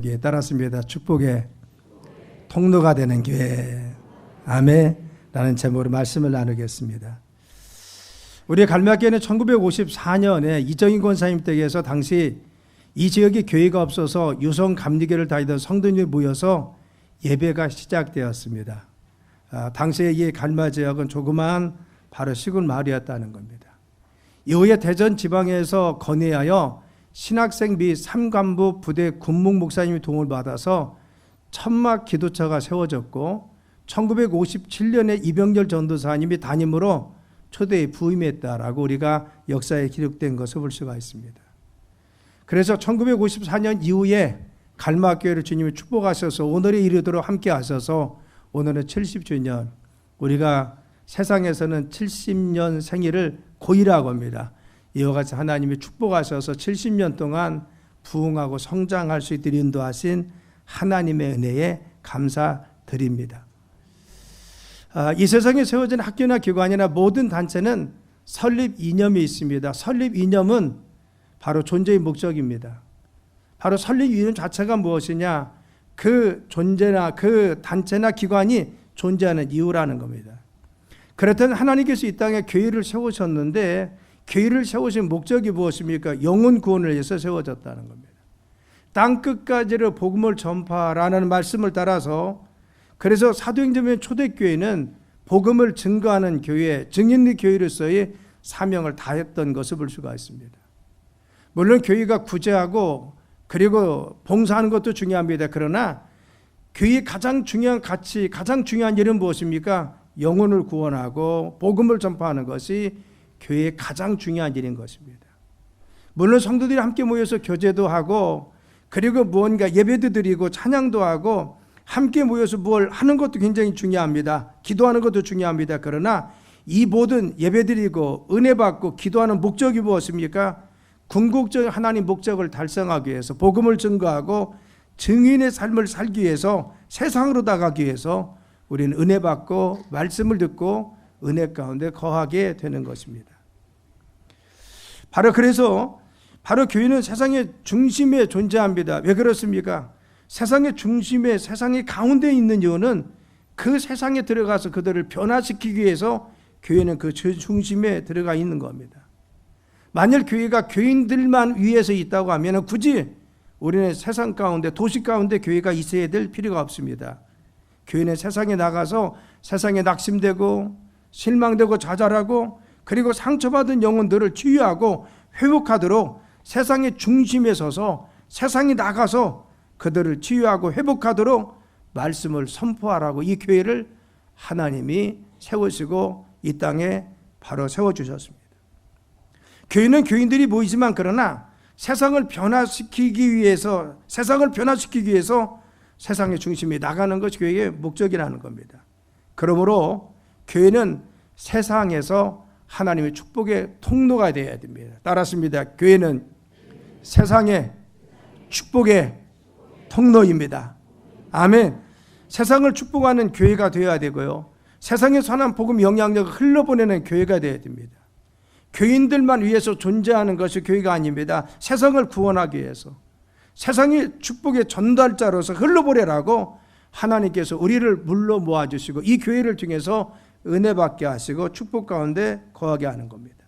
교회 따랐습니다. 축복의 통로가 되는 교회. 아멘. 라는 제목으로 말씀을 나누겠습니다. 우리 갈매교회는 1954년에 이정인 권사님 댁에서 당시 이 지역에 교회가 없어서 유성 감리교를 다니던 성도님이 모여서 예배가 시작되었습니다. 당시에 이 갈마 지역은 조그마한 바로 시골 마을이었다는 겁니다. 이후에 대전 지방에서 건의하여 신학생 및 삼관부 부대 군목 목사님의 도움을 받아서 천막 기도처가 세워졌고 1957년에 이병렬 전도사님이 담임으로 초대에 부임했다라고 우리가 역사에 기록된 것을 볼 수가 있습니다. 그래서 1954년 이후에 갈마교회를 주님이 축복하셔서 오늘에 이르도록 함께 하셔서 오늘은 70주년, 우리가 세상에서는 70년 생일을 고이라고 합니다. 이와 같이 하나님이 축복하셔서 70년 동안 부흥하고 성장할 수 있도록 인도하신 하나님의 은혜에 감사드립니다. 이 세상에 세워진 학교나 기관이나 모든 단체는 설립 이념이 있습니다. 설립 이념은 바로 존재의 목적입니다. 바로 설립 이념 자체가 무엇이냐? 그 존재나 그 단체나 기관이 존재하는 이유라는 겁니다. 그렇다면 하나님께서 이 땅에 교회를 세우셨는데 교회를 세우신 목적이 무엇입니까? 영혼 구원을 위해서 세워졌다는 겁니다. 땅 끝까지를 복음을 전파라는 말씀을 따라서 그래서 사도행전의 초대교회는 복음을 증거하는 교회, 증인의 교회로서의 사명을 다했던 것을 볼 수가 있습니다. 물론 교회가 구제하고 그리고 봉사하는 것도 중요합니다. 그러나 교회의 가장 중요한 가치, 가장 중요한 일은 무엇입니까? 영혼을 구원하고 복음을 전파하는 것이 교회의 가장 중요한 일인 것입니다. 물론 성도들이 함께 모여서 교제도 하고 그리고 무언가 예배도 드리고 찬양도 하고 함께 모여서 뭘 하는 것도 굉장히 중요합니다. 기도하는 것도 중요합니다. 그러나 이 모든 예배드리고 은혜 받고 기도하는 목적이 무엇입니까? 궁극적인 하나님 목적을 달성하기 위해서 복음을 증거하고 증인의 삶을 살기 위해서 세상으로 나가기 위해서 우리는 은혜 받고 말씀을 듣고 은혜 가운데 거하게 되는 것입니다. 바로 그래서 바로 교회는 세상의 중심에 존재합니다. 왜 그렇습니까? 세상의 중심에 세상의 가운데 있는 이유는 그 세상에 들어가서 그들을 변화시키기 위해서 교회는 그 중심에 들어가 있는 겁니다. 만일 교회가 교인들만 위해서 있다고 하면 굳이 우리는 세상 가운데 도시 가운데 교회가 있어야 될 필요가 없습니다. 교회는 세상에 나가서 세상에 낙심되고 실망되고 좌절하고 그리고 상처받은 영혼들을 치유하고 회복하도록 세상의 중심에 서서 세상에 나가서 그들을 치유하고 회복하도록 말씀을 선포하라고 이 교회를 하나님이 세우시고 이 땅에 바로 세워주셨습니다. 교회는 교인들이 모이지만 그러나 세상을 변화시키기 위해서 세상의 중심에 나가는 것이 교회의 목적이라는 겁니다. 그러므로 교회는 세상에서 하나님의 축복의 통로가 되어야 됩니다. 따랐습니다. 교회는 세상의 축복의 통로입니다. 아멘. 세상을 축복하는 교회가 되어야 되고요. 세상의 선한 복음 영향력을 흘러보내는 교회가 되어야 됩니다. 교인들만 위해서 존재하는 것이 교회가 아닙니다. 세상을 구원하기 위해서 세상의 축복의 전달자로서 흘러보내라고 하나님께서 우리를 물러 모아주시고 이 교회를 통해서 은혜 받게 하시고 축복 가운데 거하게 하는 겁니다.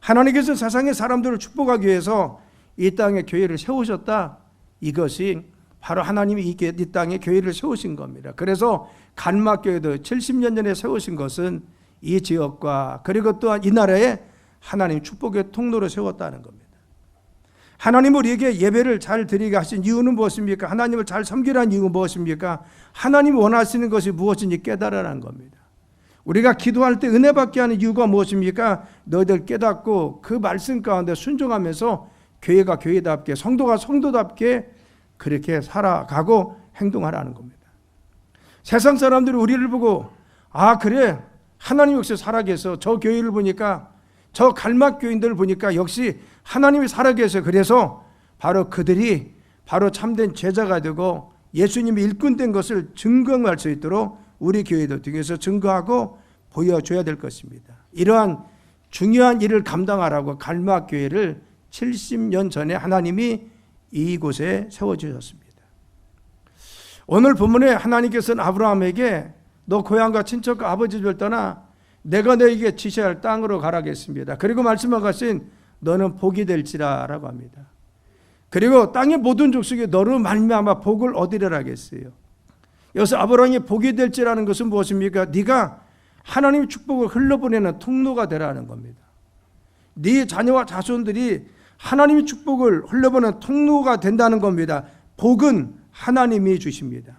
하나님께서 세상의 사람들을 축복하기 위해서 이 땅에 교회를 세우셨다. 이것이 바로 하나님이 이 땅에 교회를 세우신 겁니다. 그래서 갈마교회도 70년 전에 세우신 것은 이 지역과 그리고 또한 이 나라에 하나님 축복의 통로를 세웠다는 겁니다. 하나님 우리에게 예배를 잘 드리게 하신 이유는 무엇입니까? 하나님을 잘 섬기라는 이유는 무엇입니까? 하나님이 원하시는 것이 무엇인지 깨달으라는 겁니다. 우리가 기도할 때 은혜 받게 하는 이유가 무엇입니까? 너희들 깨닫고 그 말씀 가운데 순종하면서 교회가 교회답게 성도가 성도답게 그렇게 살아가고 행동하라는 겁니다. 세상 사람들이 우리를 보고 아 그래 하나님 역시 살아계셔. 저 교회를 보니까 저 갈막교인들을 보니까 역시 하나님이 살아계셔. 그래서 바로 그들이 바로 참된 제자가 되고 예수님이 일꾼된 것을 증거할 수 있도록 우리 교회도 등에서 증거하고 보여줘야 될 것입니다. 이러한 중요한 일을 감당하라고 갈막교회를 70년 전에 하나님이 이곳에 세워주셨습니다. 오늘 본문에 하나님께서는 아브라함에게 너 고향과 친척과 아버지 집을 떠나 내가 너에게 지시할 땅으로 가라겠습니다. 그리고 말씀하신 너는 복이 될지라 라고 합니다. 그리고 땅의 모든 족속에 너로 말미암아 복을 얻으리라 하겠어요. 여기서 아브라함이 복이 될지라는 것은 무엇입니까? 네가 하나님의 축복을 흘러보내는 통로가 되라는 겁니다. 네 자녀와 자손들이 하나님의 축복을 흘려보내는 통로가 된다는 겁니다. 복은 하나님이 주십니다.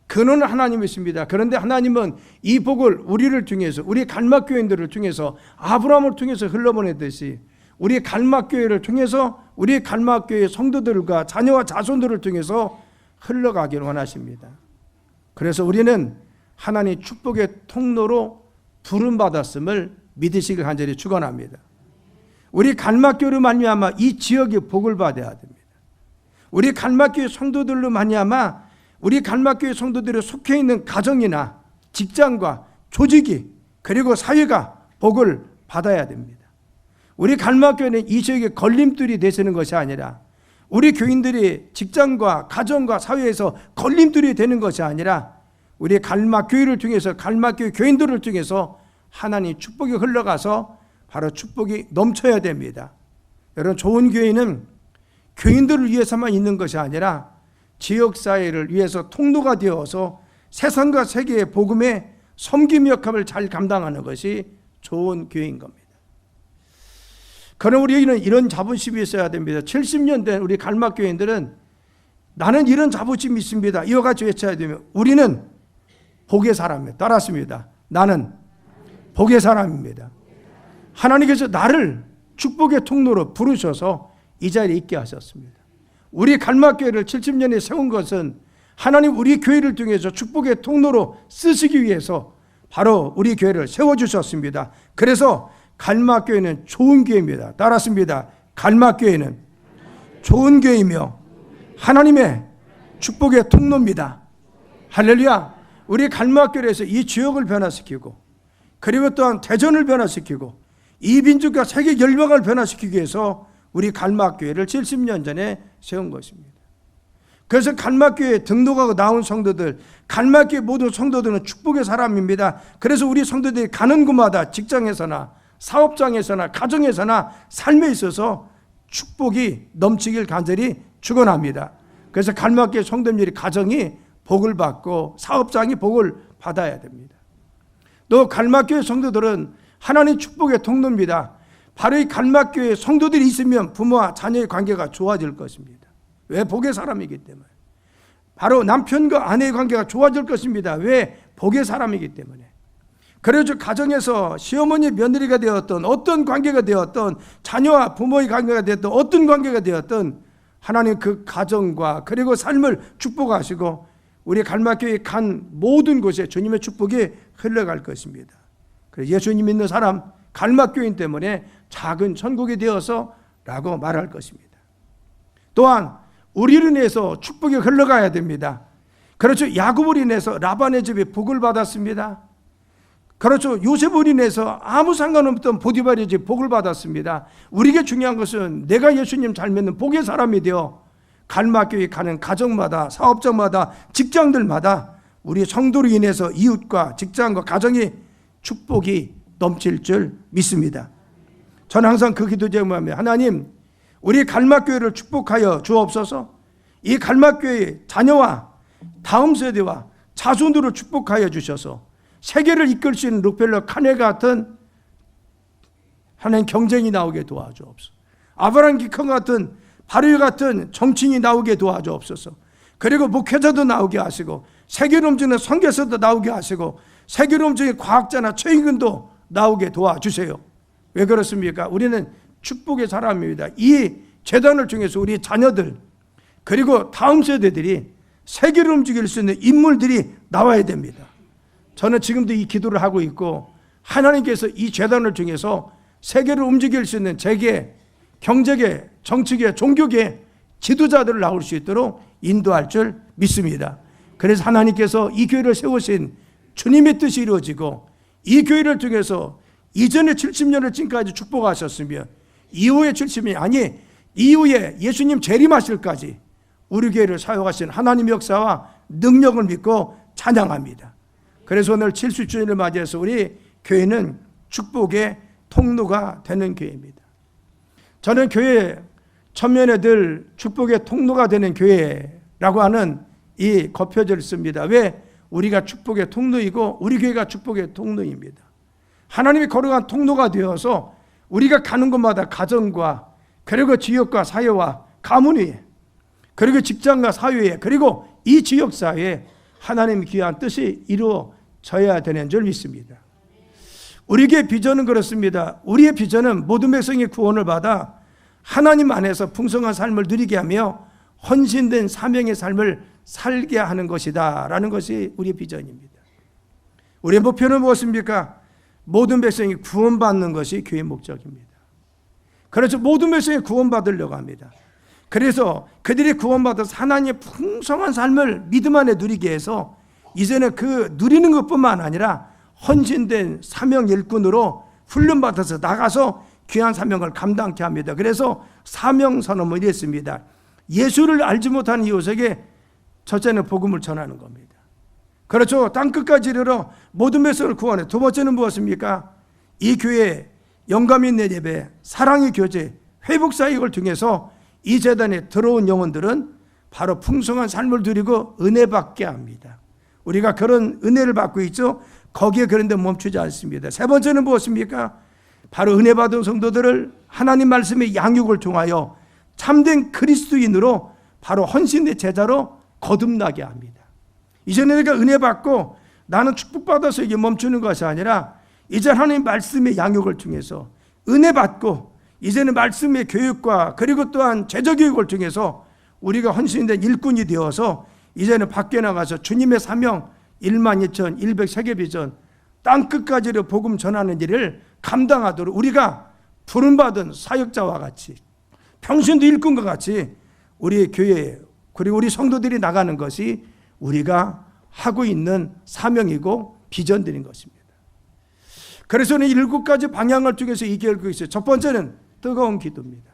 근원은 하나님이십니다. 그런데 하나님은 이 복을 우리를 통해서, 우리 갈막교인들을 통해서, 아브라함을 통해서 흘러보내듯이 우리 갈막교회를 통해서 우리 갈막교회 성도들과 자녀와 자손들을 통해서 흘러가기를 원하십니다. 그래서 우리는 하나님 축복의 통로로 부름받았음을 믿으시길 간절히 축원합니다. 우리 갈막교회로 말미암아 이 지역의 복을 받아야 됩니다. 우리 갈막교회 성도들로 말미암아 우리 갈막교회 성도들이 속해 있는 가정이나 직장과 조직이 그리고 사회가 복을 받아야 됩니다. 우리 갈막교회는 이 지역에 걸림돌이 되시는 것이 아니라 우리 교인들이 직장과 가정과 사회에서 걸림돌이 되는 것이 아니라 우리 갈막교회를 통해서 갈막교회 교인들을 통해서 하나님 축복이 흘러가서 바로 축복이 넘쳐야 됩니다. 여러분, 좋은 교회는 교인들을 위해서만 있는 것이 아니라 지역사회를 위해서 통로가 되어서 세상과 세계의 복음의 섬김 역할을 잘 감당하는 것이 좋은 교회인 겁니다. 그러나 우리는 이런 자부심이 있어야 됩니다. 70년 된 우리 갈막교인들은 나는 이런 자부심이 있습니다. 이와 같이 외쳐야 되며 우리는 복의 사람입니다. 따랐습니다. 나는 복의 사람입니다. 하나님께서 나를 축복의 통로로 부르셔서 이 자리에 있게 하셨습니다. 우리 갈막교회를 70년에 세운 것은 하나님 우리 교회를 통해서 축복의 통로로 쓰시기 위해서 바로 우리 교회를 세워주셨습니다. 그래서 갈막교회는 좋은 교회입니다. 따랐습니다. 갈막교회는 좋은 교회이며 하나님의 축복의 통로입니다. 할렐루야. 우리 갈막교회에서 이 지역을 변화시키고 그리고 또한 대전을 변화시키고 이 민족과 세계 열방을 변화시키기 위해서 우리 갈막교회를 70년 전에 세운 것입니다. 그래서 갈막교회에 등록하고 나온 성도들, 갈막교회 모든 성도들은 축복의 사람입니다. 그래서 우리 성도들이 가는 곳마다 직장에서나 사업장에서나 가정에서나 삶에 있어서 축복이 넘치길 간절히 축원합니다. 그래서 갈막교회 성도들이 가정이 복을 받고 사업장이 복을 받아야 됩니다. 또 갈막교회 성도들은 하나님 축복의 통로입니다. 바로 이 갈막교회 성도들이 있으면 부모와 자녀의 관계가 좋아질 것입니다. 왜? 복의 사람이기 때문에. 바로 남편과 아내의 관계가 좋아질 것입니다. 왜? 복의 사람이기 때문에. 그래서 가정에서 시어머니 며느리가 되었던 어떤 관계가 되었던 자녀와 부모의 관계가 되었던 어떤 관계가 되었던 하나님 그 가정과 그리고 삶을 축복하시고 우리 갈막교회 간 모든 곳에 주님의 축복이 흘러갈 것입니다. 그래서 예수님 믿는 사람 갈막교인 때문에 작은 천국이 되어서 라고 말할 것입니다. 또한 우리를 인해서 축복이 흘러가야 됩니다. 그렇죠. 야곱을 인해서 라반의 집에 복을 받았습니다. 그렇죠. 요셉을 인해서 아무 상관없던 보디발의 집 복을 받았습니다. 우리에게 중요한 것은 내가 예수님 잘 믿는 복의 사람이 되어 갈막교회 가는 가정마다 사업장마다 직장들마다 우리 성도로 인해서 이웃과 직장과 가정이 축복이 넘칠 줄 믿습니다. 저는 항상 그 기도 제목하며 하나님 우리 갈막교회를 축복하여 주옵소서. 이 갈막교회의 자녀와 다음 세대와 자손들을 축복하여 주셔서 세계를 이끌 수 있는 록펠러 카네 같은 하나님 경쟁이 나오게 도와주옵소서. 아브라함 기컨 같은 바르 같은 정치인이 나오게 도와주옵소서. 그리고 목회자도 나오게 하시고 세계를 움직이는 선교사도 나오게 하시고 세계를 움직이는 과학자나 최인근도 나오게 도와주세요. 왜 그렇습니까? 우리는 축복의 사람입니다. 이 재단을 통해서 우리 자녀들 그리고 다음 세대들이 세계를 움직일 수 있는 인물들이 나와야 됩니다. 저는 지금도 이 기도를 하고 있고 하나님께서 이 재단을 통해서 세계를 움직일 수 있는 재계, 경제계, 정치계, 종교계 지도자들을 나올 수 있도록 인도할 줄 믿습니다. 그래서 하나님께서 이 교회를 세우신 주님의 뜻이 이루어지고 이 교회를 통해서 이전에 70년을 지금까지 축복하셨으며 이후에 70년이 아니 이후에 예수님 재림하실까지 우리 교회를 사용하신 하나님의 역사와 능력을 믿고 찬양합니다. 그래서 오늘 70주년을 맞이해서 우리 교회는 축복의 통로가 되는 교회입니다. 저는 교회 천면에 늘 축복의 통로가 되는 교회라고 하는 이 거표절을 씁니다. 왜? 우리가 축복의 통로이고 우리 교회가 축복의 통로입니다. 하나님이 거룩한 통로가 되어서 우리가 가는 곳마다 가정과 그리고 지역과 사회와 가문 위에 그리고 직장과 사회에 그리고 이 지역사회에 하나님의 귀한 뜻이 이루어져야 되는 줄 믿습니다. 우리 교회 비전은 그렇습니다. 우리의 비전은 모든 백성의 구원을 받아 하나님 안에서 풍성한 삶을 누리게 하며 헌신된 사명의 삶을 살게 하는 것이다 라는 것이 우리의 비전입니다. 우리의 목표는 무엇입니까? 모든 백성이 구원받는 것이 교회의 목적입니다. 그래서 모든 백성이 구원받으려고 합니다. 그래서 그들이 구원받아서 하나님의 풍성한 삶을 믿음 안에 누리게 해서 이제는 그 누리는 것뿐만 아니라 헌신된 사명 일꾼으로 훈련받아서 나가서 귀한 사명을 감당케 합니다. 그래서 사명선언을 이랬습니다. 예수를 알지 못하는 이웃에게 첫째는 복음을 전하는 겁니다. 그렇죠. 땅끝까지 이르러 모든 백성을 구원해. 두 번째는 무엇입니까? 이 교회 영감 있는 예배, 사랑의 교제, 회복 사역을 통해서 이 재단에 들어온 영혼들은 바로 풍성한 삶을 누리고 은혜 받게 합니다. 우리가 그런 은혜를 받고 있죠. 거기에 그런데 멈추지 않습니다. 세 번째는 무엇입니까? 바로 은혜 받은 성도들을 하나님 말씀의 양육을 통하여 참된 그리스도인으로 바로 헌신의 제자로 거듭나게 합니다. 이제는 내가 은혜 받고 나는 축복받아서 이게 멈추는 것이 아니라 이제 하나님 말씀의 양육을 통해서 은혜 받고 이제는 말씀의 교육과 그리고 또한 제자 교육을 통해서 우리가 헌신된 일꾼이 되어서 이제는 밖에 나가서 주님의 사명 12,103개 비전 땅끝까지로 복음 전하는 일을 감당하도록 우리가 부름받은 사역자와 같이 평신도 일꾼과 같이 우리 교회 그리고 우리 성도들이 나가는 것이 우리가 하고 있는 사명이고 비전들인 것입니다. 그래서 7가지 방향을 통해서 이 교회를 있어요. 첫 번째는 뜨거운 기도입니다.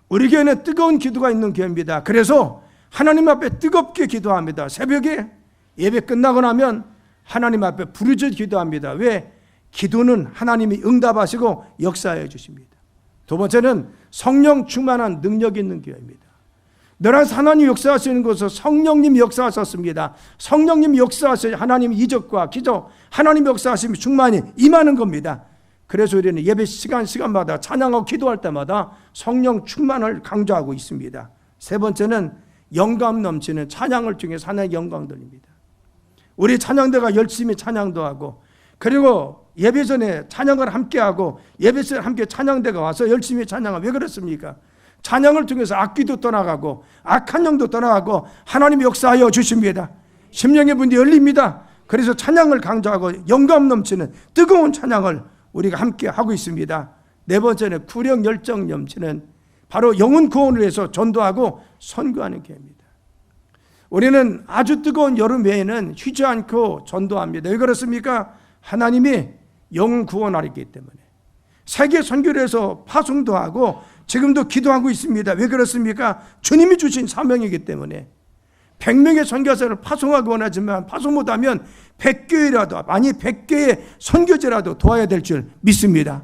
우리 교회는 뜨거운 기도가 있는 교회입니다. 그래서 하나님 앞에 뜨겁게 기도합니다. 새벽에 예배 끝나고 나면 하나님 앞에 부르짖어 기도합니다. 왜? 기도는 하나님이 응답하시고 역사해 주십니다. 두 번째는 성령 충만한 능력 있는 교회입니다. 너랑 하나님 역사하시는 곳에서 성령님이 역사하셨습니다. 성령님이 역사하셔야 하나님의 이적과 기적, 하나님 역사하심이 충만히 임하는 겁니다. 그래서 우리는 예배 시간마다 찬양하고 기도할 때마다 성령 충만을 강조하고 있습니다. 세 번째는 영감 넘치는 찬양을 통해서 하나님의 영광 돌립니다. 우리 찬양대가 열심히 찬양도 하고 그리고 예배 전에 찬양을 함께하고 예배 전에 함께 찬양대가 와서 열심히 찬양하고 왜 그렇습니까? 찬양을 통해서 악귀도 떠나가고 악한 영도 떠나가고 하나님이 역사하여 주십니다. 심령의 문이 열립니다. 그래서 찬양을 강조하고 영감 넘치는 뜨거운 찬양을 우리가 함께 하고 있습니다. 네 번째는 구령 열정 넘치는 바로 영혼 구원을 위해서 전도하고 선교하는 교회입니다. 우리는 아주 뜨거운 여름 외에는 쉬지 않고 전도합니다. 왜 그렇습니까? 하나님이 영혼 구원하기 때문에 세계 선교를 해서 파송도 하고 지금도 기도하고 있습니다. 왜 그렇습니까? 주님이 주신 사명이기 때문에 100명의 선교사를 파송하기 원하지만 파송 못하면 100교회라도 아니 100개의 선교제라도 도와야 될 줄 믿습니다.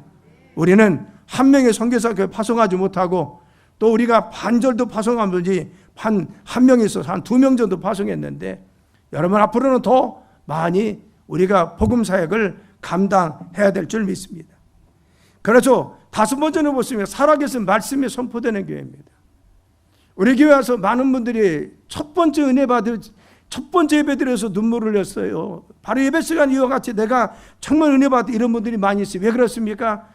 우리는 한 명의 선교사 파송하지 못하고 또 우리가 반절도 파송하면지 한 명에서 한 2명 정도 파송했는데 여러분 앞으로는 더 많이 우리가 복음 사역을 감당해야 될 줄 믿습니다. 그렇죠. 다섯 번째는 보시면 살아계신 말씀이 선포되는 교회입니다. 우리 교회 와서 많은 분들이 첫 번째 은혜 받을 첫 번째 예배 드려서 눈물을 흘렸어요. 바로 예배 시간 이와 같이 내가 정말 은혜 받은 이런 분들이 많이 있어요. 왜 그렇습니까?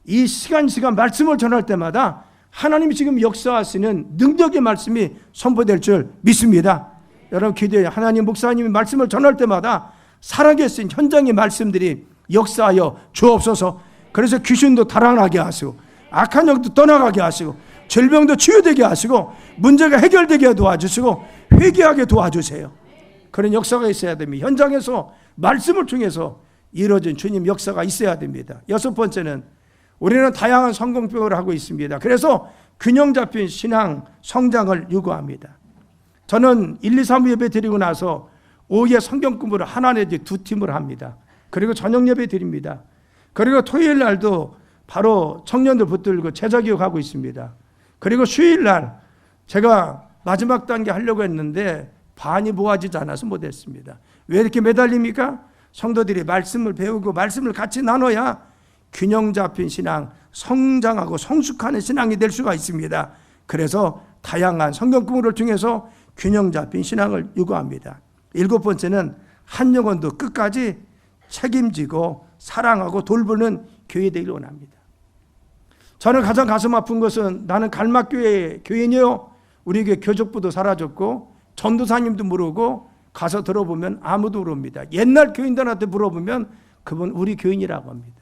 이 시간 말씀을 전할 때마다 하나님이 지금 역사하시는 능력의 말씀이 선포될 줄 믿습니다. 여러분 기도해요. 하나님 목사님이 말씀을 전할 때마다 살아계신 현장의 말씀들이 역사하여 주옵소서. 그래서 귀신도 달아나게 하시고 악한 영도 떠나가게 하시고 질병도 치유되게 하시고 문제가 해결되게 도와주시고 회개하게 도와주세요. 그런 역사가 있어야 됩니다. 현장에서 말씀을 통해서 이루어진 주님 역사가 있어야 됩니다. 여섯 번째는 우리는 다양한 성공병을 하고 있습니다. 그래서 균형 잡힌 신앙 성장을 요구합니다. 저는 1, 2, 3 예배 드리고 나서 오후에 성경 공부를 하나 내지 두 팀을 합니다. 그리고 저녁 예배 드립니다. 그리고 토요일 날도 바로 청년들 붙들고 제자교육하고 있습니다. 그리고 수요일 날 제가 마지막 단계 하려고 했는데 반이 모아지지 않아서 못했습니다. 왜 이렇게 매달립니까? 성도들이 말씀을 배우고 말씀을 같이 나눠야 균형 잡힌 신앙, 성장하고 성숙하는 신앙이 될 수가 있습니다. 그래서 다양한 성경 공부를 통해서 균형 잡힌 신앙을 요구합니다. 7번째는 한 영혼도 끝까지 책임지고 사랑하고 돌보는 교회 되기를 원합니다. 저는 가장 가슴 아픈 것은 나는 갈막교회 교인이요, 우리 교회 교족부도 사라졌고 전도사님도 모르고 가서 들어보면 아무도 모릅니다. 옛날 교인들한테 물어보면 그분 우리 교인이라고 합니다.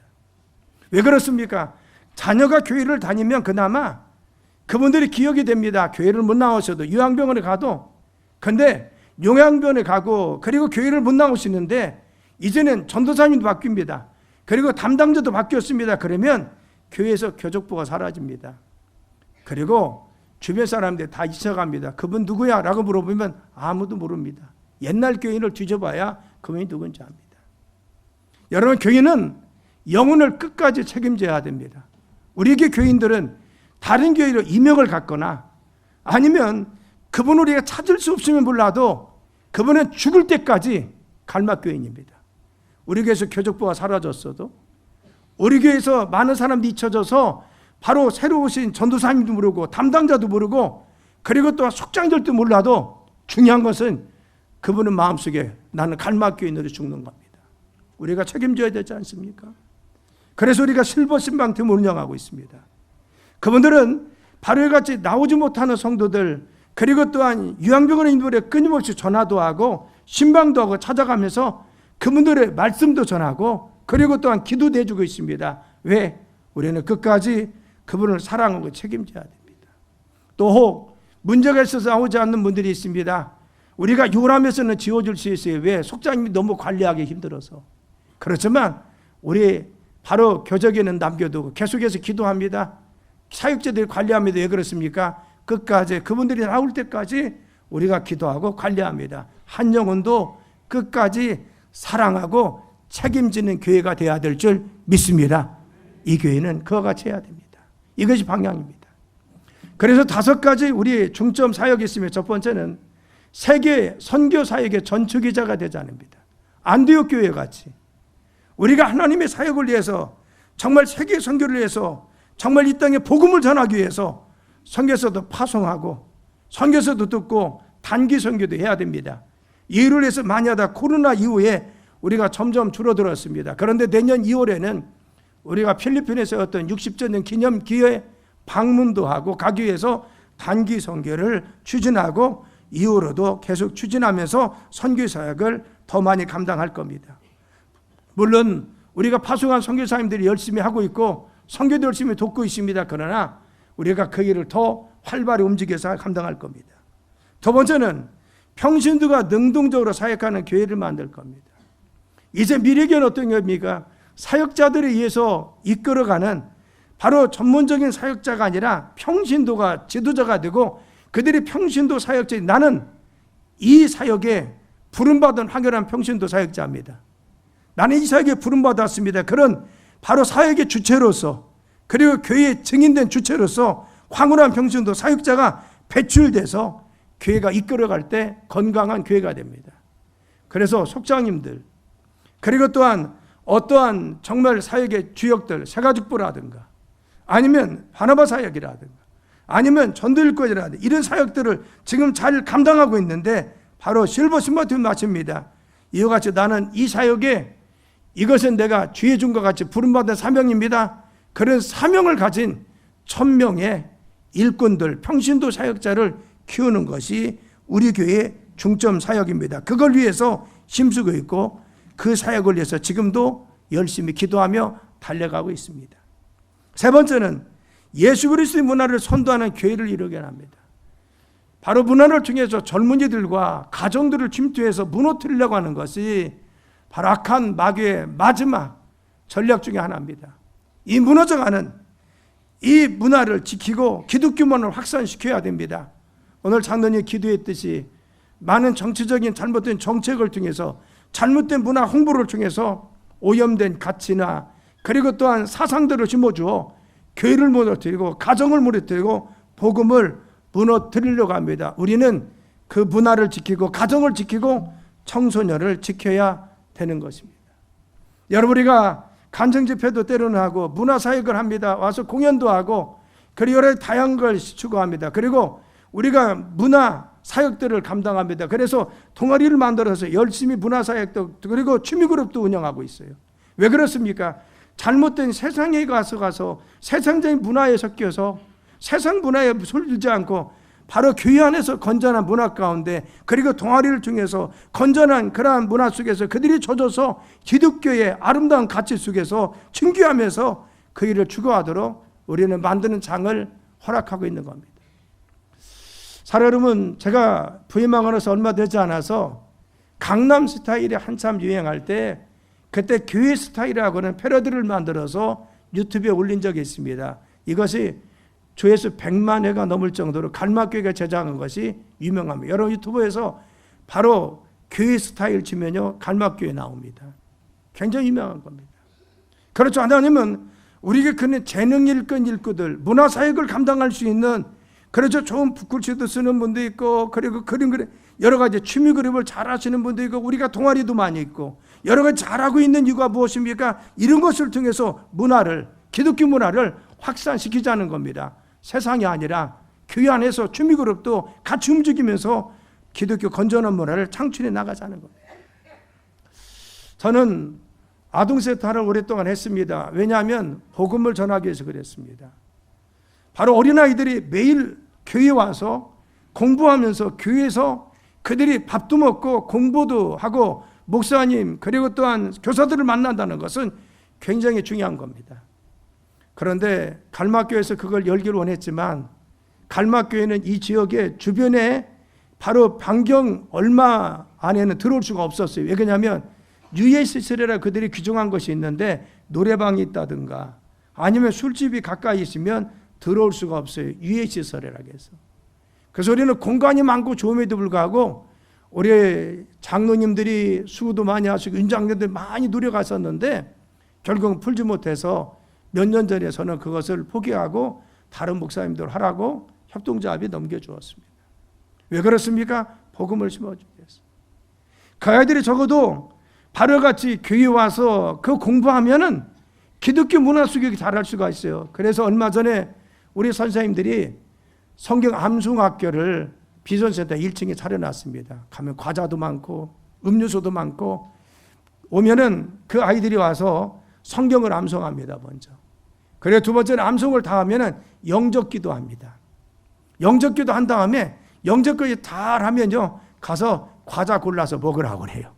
왜 그렇습니까? 자녀가 교회를 다니면 그나마 그분들이 기억이 됩니다. 교회를 못 나오셔도 요양병원에 가도. 근데 요양병원에 가고 그리고 교회를 못 나오시는데 이제는 전도사님도 바뀝니다. 그리고 담당자도 바뀌었습니다. 그러면 교회에서 교족부가 사라집니다. 그리고 주변 사람들 다 잊혀갑니다. 그분 누구야? 라고 물어보면 아무도 모릅니다. 옛날 교인을 뒤져봐야 그분이 누군지 압니다. 여러분, 교인은 영혼을 끝까지 책임져야 됩니다. 우리에게 교인들은 다른 교회로 이명을 갖거나 아니면 그분을 우리가 찾을 수 없으면 몰라도 그분은 죽을 때까지 갈막교인입니다. 우리 교회에서 교족부가 사라졌어도, 우리 교회에서 많은 사람들이 잊혀져서 바로 새로 오신 전도사님도 모르고 담당자도 모르고 그리고 또 속장들도 몰라도 중요한 것은 그분은 마음속에 나는 갈막교인으로 죽는 겁니다. 우리가 책임져야 되지 않습니까? 그래서 우리가 실버 신방팀을 운영하고 있습니다. 그분들은 바로 이같이 나오지 못하는 성도들, 그리고 또한 요양병원에 있는 분들에 끊임없이 전화도 하고 신방도 하고 찾아가면서 그분들의 말씀도 전하고 그리고 또한 기도도 해주고 있습니다. 왜? 우리는 끝까지 그분을 사랑하고 책임져야 됩니다. 또 혹 문제가 있어서 나오지 않는 분들이 있습니다. 우리가 요람에서는 지워줄 수 있어요. 왜? 속장님이 너무 관리하기 힘들어서. 그렇지만 우리 바로 교적에는 남겨두고 계속해서 기도합니다. 사역자들이 관리합니다. 왜 그렇습니까? 끝까지 그분들이 나올 때까지 우리가 기도하고 관리합니다. 한 영혼도 끝까지 사랑하고 책임지는 교회가 되어야 될 줄 믿습니다. 이 교회는 그와 같이 해야 됩니다. 이것이 방향입니다. 그래서 5가지 우리 중점 사역이 있으며, 첫 번째는 세계 선교 사역의 전투기자가 되지 않습니다. 안디옥 교회 같이 우리가 하나님의 사역을 위해서 정말 세계 선교를 위해서 정말 이 땅에 복음을 전하기 위해서 선교서도 파송하고 선교서도 듣고 단기 선교도 해야 됩니다. 이를 위해서 많이 하다 코로나 이후에 우리가 점점 줄어들었습니다. 그런데 내년 2월에는 우리가 필리핀에서 어떤 60주년 기념 기회 방문도 하고 가기 위해서 단기 선교를 추진하고 이후로도 계속 추진하면서 선교 사역을 더 많이 감당할 겁니다. 물론 우리가 파송한 선교사님들이 열심히 하고 있고 선교도 열심히 돕고 있습니다. 그러나 우리가 그 일을 더 활발히 움직여서 감당할 겁니다. 두 번째는 평신도가 능동적으로 사역하는 교회를 만들 겁니다. 이제 미래교회는 어떤 겁니까? 사역자들에 의해서 이끌어가는 바로 전문적인 사역자가 아니라 평신도가 지도자가 되고 그들이 평신도 사역자이, 나는 이 사역에 부름받은 확연한 평신도 사역자입니다. 나는 이 사역에 부름받았습니다. 그런 바로 사역의 주체로서 그리고 교회의 증인된 주체로서 황홀한 평신도 사역자가 배출돼서 교회가 이끌어갈 때 건강한 교회가 됩니다. 그래서 속장님들 그리고 또한 어떠한 정말 사역의 주역들, 새가죽부라든가 아니면 바나바 사역이라든가 아니면 전도일꾼이라든가 이런 사역들을 지금 잘 감당하고 있는데 바로 실버 신바팀 마칩니다. 이와 같이 나는 이 사역에 이것은 내가 주의 준과 같이 부름받은 사명입니다. 그런 사명을 가진 1000명의 일꾼들, 평신도 사역자를 키우는 것이 우리 교회의 중점 사역입니다. 그걸 위해서 힘쓰고 있고 그 사역을 위해서 지금도 열심히 기도하며 달려가고 있습니다. 세 번째는 예수 그리스도의 문화를 선도하는 교회를 이루게 합니다. 바로 문화를 통해서 젊은이들과 가정들을 침투해서 무너뜨리려고 하는 것이 바로 악한 마귀의 마지막 전략 중에 하나입니다. 이 무너져가는 이 문화를 지키고 기독교 문화를 확산시켜야 됩니다. 오늘 장로님이 기도했듯이 많은 정치적인 잘못된 정책을 통해서 잘못된 문화 홍보를 통해서 오염된 가치나 그리고 또한 사상들을 심어주어 교회를 무너뜨리고 가정을 무너뜨리고 복음을 무너뜨리려고 합니다. 우리는 그 문화를 지키고 가정을 지키고 청소년을 지켜야 되는 것입니다. 여러분, 우리가 간증집회도 때로는 하고 문화사역을 합니다. 와서 공연도 하고 그리고 여러 다양한 걸 추구합니다. 그리고 우리가 문화사역들을 감당합니다. 그래서 동아리를 만들어서 열심히 문화사역도 그리고 취미그룹도 운영하고 있어요. 왜 그렇습니까? 잘못된 세상에 가서 세상적인 문화에 섞여서 세상 문화에 술지 않고 바로 교회 안에서 건전한 문화 가운데 그리고 동아리를 통해서 건전한 그러한 문화 속에서 그들이 젖어서 기독교의 아름다운 가치 속에서 증거하면서 그 일을 추구하도록 우리는 만드는 장을 허락하고 있는 겁니다. 사랑 여러분, 제가 부임하고나서 얼마 되지 않아서 강남 스타일이 한참 유행할 때 그때 교회 스타일이라고는 패러디를 만들어서 유튜브에 올린 적이 있습니다. 이것이 조회수 100만 회가 넘을 정도로 갈막교회가 제작한 것이 유명합니다. 여러분 유튜브에서 바로 교회 스타일 치면요 갈막교회 나옵니다. 굉장히 유명한 겁니다. 그렇죠. 하나님은 우리에게 그는 재능 일꾼 일꾼들, 문화사역을 감당할 수 있는, 그렇죠, 좋은 붓글씨도 쓰는 분도 있고 그리고 그림 여러 가지 취미 그림을 잘 하시는 분도 있고 우리가 동아리도 많이 있고 여러 가지 잘하고 있는 이유가 무엇입니까? 이런 것을 통해서 문화를, 기독교 문화를 확산시키자는 겁니다. 세상이 아니라 교회 안에서 취미그룹도 같이 움직이면서 기독교 건전한 문화를 창출해 나가자는 겁니다. 저는 아동센터를 오랫동안 했습니다. 왜냐하면 복음을 전하기 위해서 그랬습니다. 바로 어린아이들이 매일 교회에 와서 공부하면서 교회에서 그들이 밥도 먹고 공부도 하고 목사님 그리고 또한 교사들을 만난다는 것은 굉장히 중요한 겁니다. 그런데 갈막교회에서 그걸 열기를 원했지만 갈막교회는 이 지역의 주변에 바로 반경 얼마 안에는 들어올 수가 없었어요. 왜 그러냐면 유해시설이라 그들이 규정한 것이 있는데 노래방이 있다든가 아니면 술집이 가까이 있으면 들어올 수가 없어요. 유해시설이라고 해서. 그래서 우리는 공간이 많고 좋음에도 불구하고 우리 장로님들이 수고도 많이 하시고 윤장님들 많이 노력하셨는데 결국은 풀지 못해서 몇 년 전에 저는 그것을 포기하고 다른 목사님들 하라고 협동조합에 넘겨주었습니다. 왜 그렇습니까? 복음을 심어주기 위해서. 그 아이들이 적어도 바로같이 교회 와서 그 공부하면은 기독교 문화 속에 잘할 수가 있어요. 그래서 얼마 전에 우리 선생님들이 성경 암송학교를 비전센터 1층에 차려놨습니다. 가면 과자도 많고 음료수도 많고 오면은 그 아이들이 와서 성경을 암송합니다. 먼저. 그리고 두 번째는 암송을 다 하면은 영접기도 합니다. 영접기도 한 다음에 영접기를 다 하면요 가서 과자 골라서 먹으라고 그래요.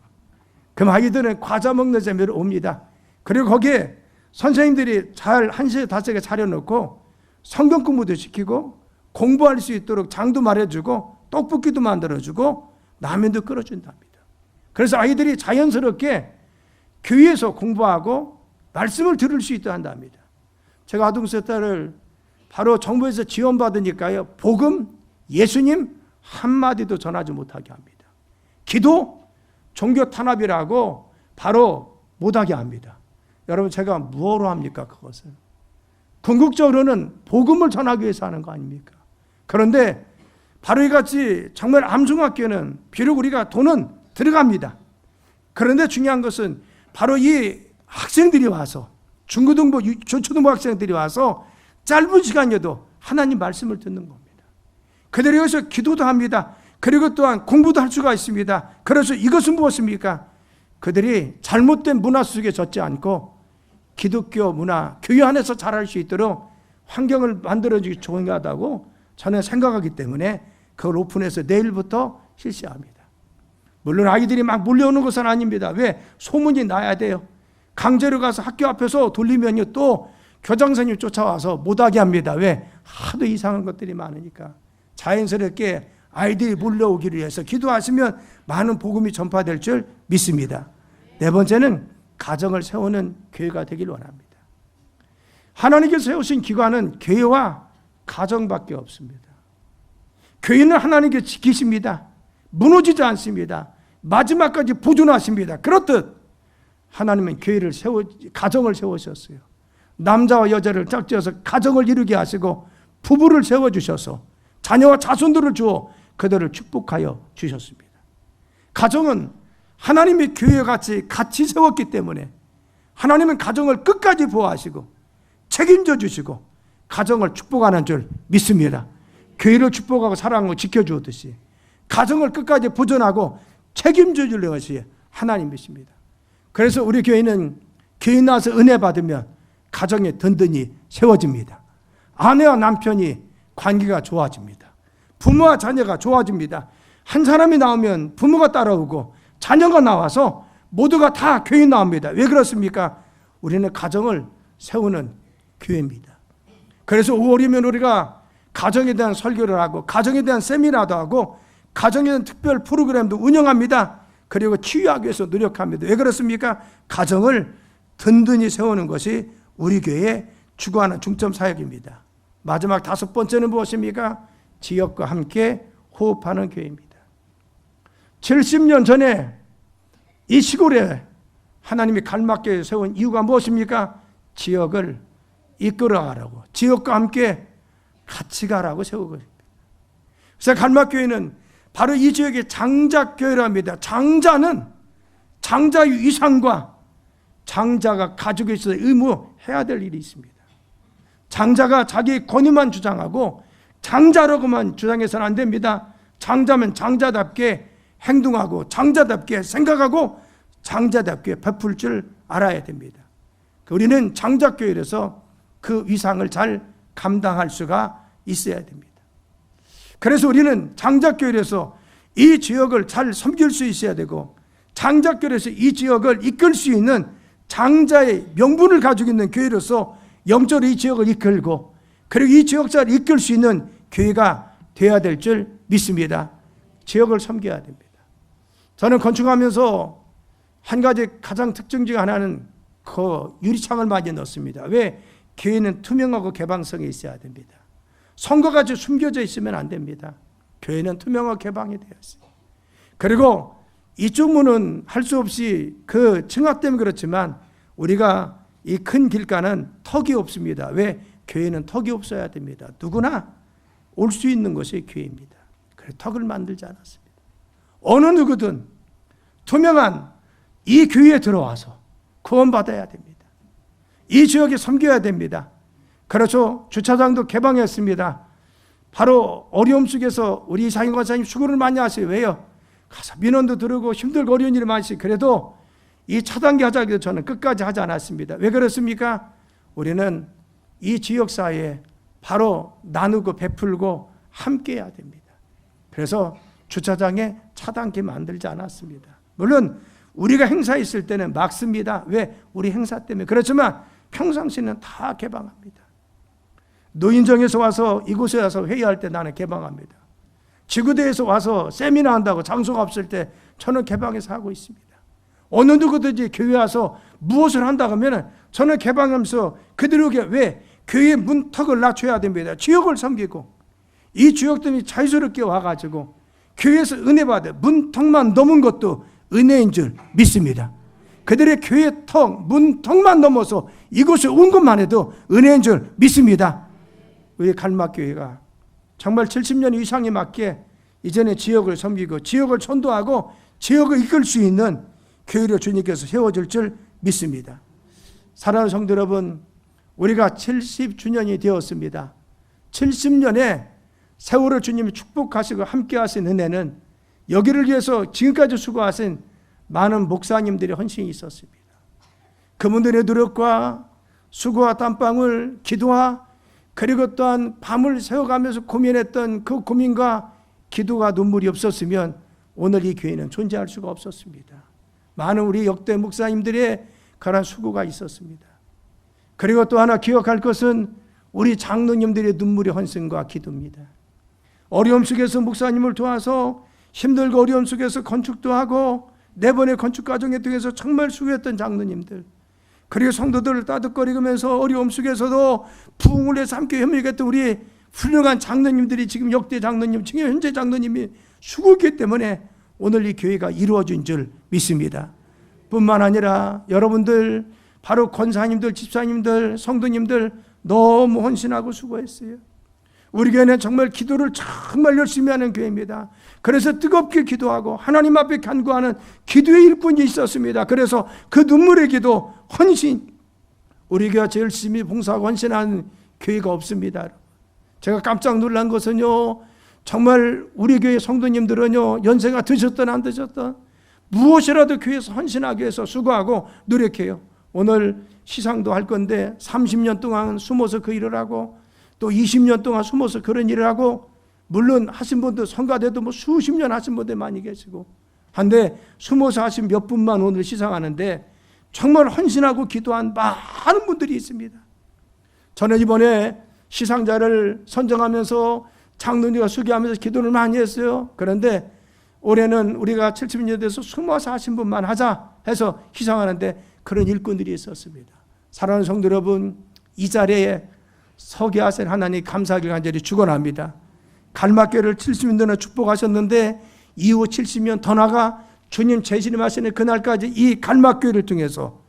그럼 아이들은 과자 먹는 재미로 옵니다. 그리고 거기에 선생님들이 잘 1시에 5개 차려놓고 성경 공부도 시키고 공부할 수 있도록 장도 말해주고 떡볶이도 만들어주고 라면도 끓여준답니다. 그래서 아이들이 자연스럽게 교회에서 공부하고 말씀을 들을 수 있도록 한답니다. 제가 아동센터를 바로 정부에서 지원받으니까요 복음, 예수님 한마디도 전하지 못하게 합니다. 기도, 종교 탄압이라고 바로 못하게 합니다. 여러분 제가 무엇으로 합니까? 그것을 궁극적으로는 복음을 전하기 위해서 하는 거 아닙니까? 그런데 바로 이같이 정말 암송학교는 비록 우리가 돈은 들어갑니다. 그런데 중요한 것은 바로 이 학생들이 와서 중고등부, 초등부 학생들이 와서 짧은 시간이어도 하나님 말씀을 듣는 겁니다. 그들이 여기서 기도도 합니다. 그리고 또한 공부도 할 수가 있습니다. 그래서 이것은 무엇입니까? 그들이 잘못된 문화 속에 젖지 않고 기독교 문화, 교회 안에서 잘할 수 있도록 환경을 만들어주기 중요하다고 저는 생각하기 때문에 그걸 오픈해서 내일부터 실시합니다. 물론 아이들이 막 몰려오는 것은 아닙니다. 왜? 소문이 나야 돼요. 강제로 가서 학교 앞에서 돌리면요 또 교장선생님 쫓아와서 못하게 합니다. 왜? 하도 이상한 것들이 많으니까. 자연스럽게 아이들이 몰려오기를 위해서 기도하시면 많은 복음이 전파될 줄 믿습니다. 네 번째는 가정을 세우는 교회가 되길 원합니다. 하나님께서 세우신 기관은 교회와 가정밖에 없습니다. 교회는 하나님께 지키십니다. 무너지지 않습니다. 마지막까지 보존하십니다. 그렇듯 하나님은 가정을 세우셨어요. 남자와 여자를 짝지어서 가정을 이루게 하시고 부부를 세워주셔서 자녀와 자손들을 주어 그들을 축복하여 주셨습니다. 가정은 하나님의 교회와 같이 세웠기 때문에 하나님은 가정을 끝까지 보호하시고 책임져 주시고 가정을 축복하는 줄 믿습니다. 교회를 축복하고 사랑하고 지켜주듯이 가정을 끝까지 보존하고 책임져 줄 것이 하나님이십니다. 그래서 우리 교회는 교회 나와서 은혜 받으면 가정이 든든히 세워집니다. 아내와 남편이 관계가 좋아집니다. 부모와 자녀가 좋아집니다. 한 사람이 나오면 부모가 따라오고 자녀가 나와서 모두가 다 교회 나옵니다. 왜 그렇습니까? 우리는 가정을 세우는 교회입니다. 그래서 5월이면 우리가 가정에 대한 설교를 하고 가정에 대한 세미나도 하고 가정에 대한 특별 프로그램도 운영합니다. 그리고 치유하기 위해서 노력합니다. 왜 그렇습니까? 가정을 든든히 세우는 것이 우리 교회의 추구하는 중점 사역입니다. 마지막 5번째는 무엇입니까? 지역과 함께 호흡하는 교회입니다. 70년 전에 이 시골에 하나님이 갈막교회를 세운 이유가 무엇입니까? 지역을 이끌어가라고, 지역과 함께 같이 가라고 세우고 있습니다. 그래서 갈막교회는 바로 이 지역의 장작교회라 합니다. 장자는 장자의 위상과 장자가 가지고 있어야 의무해야 될 일이 있습니다. 장자가 자기의 권위만 주장하고 장자라고만 주장해서는 안 됩니다. 장자면 장자답게 행동하고 장자답게 생각하고 장자답게 베풀 줄 알아야 됩니다. 우리는 장작교회라서 그 위상을 잘 감당할 수가 있어야 됩니다. 그래서 우리는 장작교회에서 이 지역을 잘 섬길 수 있어야 되고 장작교회에서 이 지역을 이끌 수 있는 장자의 명분을 가지고 있는 교회로서 영적으로 이 지역을 이끌고 그리고 이 지역사를 이끌 수 있는 교회가 되어야 될 줄 믿습니다. 지역을 섬겨야 됩니다. 저는 건축하면서 한 가지 가장 특징 중 하나는 그 유리창을 많이 넣습니다. 왜? 교회는 투명하고 개방성이 있어야 됩니다. 선거같이 숨겨져 있으면 안 됩니다. 교회는 투명하고 개방이 되어 있어요. 그리고 이쪽 문은 할 수 없이 그 층압 때문에 그렇지만 우리가 이 큰 길가는 턱이 없습니다. 왜? 교회는 턱이 없어야 됩니다. 누구나 올 수 있는 것이 교회입니다. 그래서 턱을 만들지 않았습니다. 어느 누구든 투명한 이 교회에 들어와서 구원받아야 됩니다. 이 지역에 섬겨야 됩니다. 그렇죠. 주차장도 개방했습니다. 바로 어려움 속에서 우리 이상희 권사님 수고를 많이 하세요. 왜요? 가서 민원도 들고 힘들고 어려운 일이 많으시. 그래도 이 차단기 하자고 해서 저는 끝까지 하지 않았습니다. 왜 그렇습니까? 우리는 이 지역사회에 바로 나누고 베풀고 함께 해야 됩니다. 그래서 주차장에 차단기 만들지 않았습니다. 물론 우리가 행사 있을 때는 막습니다. 왜? 우리 행사 때문에. 그렇지만 평상시는 다 개방합니다. 노인정에서 와서 이곳에 와서 회의할 때 나는 개방합니다. 지구대에서 와서 세미나 한다고 장소가 없을 때 저는 개방해서 하고 있습니다. 어느 누구든지 교회 와서 무엇을 한다고 하면 저는 개방하면서 그들에게 왜? 교회의 문턱을 낮춰야 됩니다. 지역을 섬기고 이 지역들이 자유스럽게 와가지고 교회에서 은혜 받아 문턱만 넘은 것도 은혜인 줄 믿습니다. 그들의 교회 턱, 문턱만 넘어서 이곳에 온 것만 해도 은혜인 줄 믿습니다. 우리 갈막교회가 정말 70년 이상에 맞게 이전에 지역을 섬기고 지역을 선도하고 지역을 이끌 수 있는 교회로 주님께서 세워줄 줄 믿습니다. 사랑하는 성도 여러분, 우리가 70주년이 되었습니다. 70년에 세월을 주님이 축복하시고 함께 하신 은혜는 여기를 위해서 지금까지 수고하신 많은 목사님들의 헌신이 있었습니다. 그분들의 노력과 수고와 땀방울, 기도와 그리고 또한 밤을 새워가면서 고민했던 그 고민과 기도가 눈물이 없었으면 오늘 이 교회는 존재할 수가 없었습니다. 많은 우리 역대 목사님들의 그런 수고가 있었습니다. 그리고 또 하나 기억할 것은 우리 장로님들의 눈물의 헌신과 기도입니다. 어려움 속에서 목사님을 도와서 힘들고 어려움 속에서 건축도 하고 네 번의 건축 과정에 통해서 정말 수고했던 장로님들, 그리고 성도들을 따뜻거리면서 어려움 속에서도 부흥을 해서 함께 협력했던 우리 훌륭한 장로님들이 지금 역대 장로님, 지금 현재 장로님이 수고했기 때문에 오늘 이 교회가 이루어진 줄 믿습니다. 뿐만 아니라 여러분들, 바로 권사님들, 집사님들, 성도님들 너무 헌신하고 수고했어요. 우리 교회는 정말 기도를 정말 열심히 하는 교회입니다. 그래서 뜨겁게 기도하고 하나님 앞에 간구하는 기도의 일꾼이 있었습니다. 그래서 그 눈물의 기도, 헌신, 우리 교회가 제일 열심히 봉사하고 헌신하는 교회가 없습니다. 제가 깜짝 놀란 것은요, 정말 우리 교회 성도님들은요, 연세가 드셨든 안 드셨든 무엇이라도 교회에서 헌신하기 위해서 수고하고 노력해요. 오늘 시상도 할 건데 30년 동안 숨어서 그 일을 하고 또 20년 동안 숨어서 그런 일을 하고, 물론 하신 분도 성가대도 뭐 수십 년 하신 분들 많이 계시고 한데 숨어서 하신 몇 분만 오늘 시상하는데 정말 헌신하고 기도한 많은 분들이 있습니다. 저는 이번에 시상자를 선정하면서 장로님과 수기하면서 기도를 많이 했어요. 그런데 올해는 우리가 70년 돼서 숨어서 하신 분만 하자 해서 시상하는데 그런 일꾼들이 있었습니다. 사랑하는 성도 여러분, 이 자리에 서게 하신 하나님 감사하길 간절히 축원합니다. 갈막교회를 70년도나 축복하셨는데 이후 70년 더 나아가 주님 재림하시는 그날까지 이 갈막교회를 통해서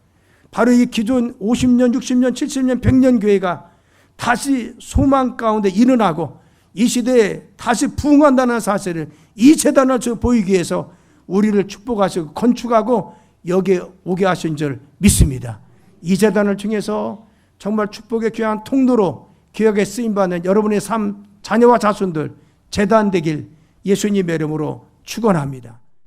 바로 이 기존 50년, 60년, 70년, 100년 교회가 다시 소망 가운데 일어나고 이 시대에 다시 부흥한다는 사실을 이 재단을 보이기 위해서 우리를 축복하시고 건축하고 여기에 오게 하신 줄 믿습니다. 이 재단을 통해서 정말 축복의 귀한 통로로 기억에 쓰임받는 여러분의 삶, 자녀와 자손들 재단되길 예수님의 이름으로 축원합니다.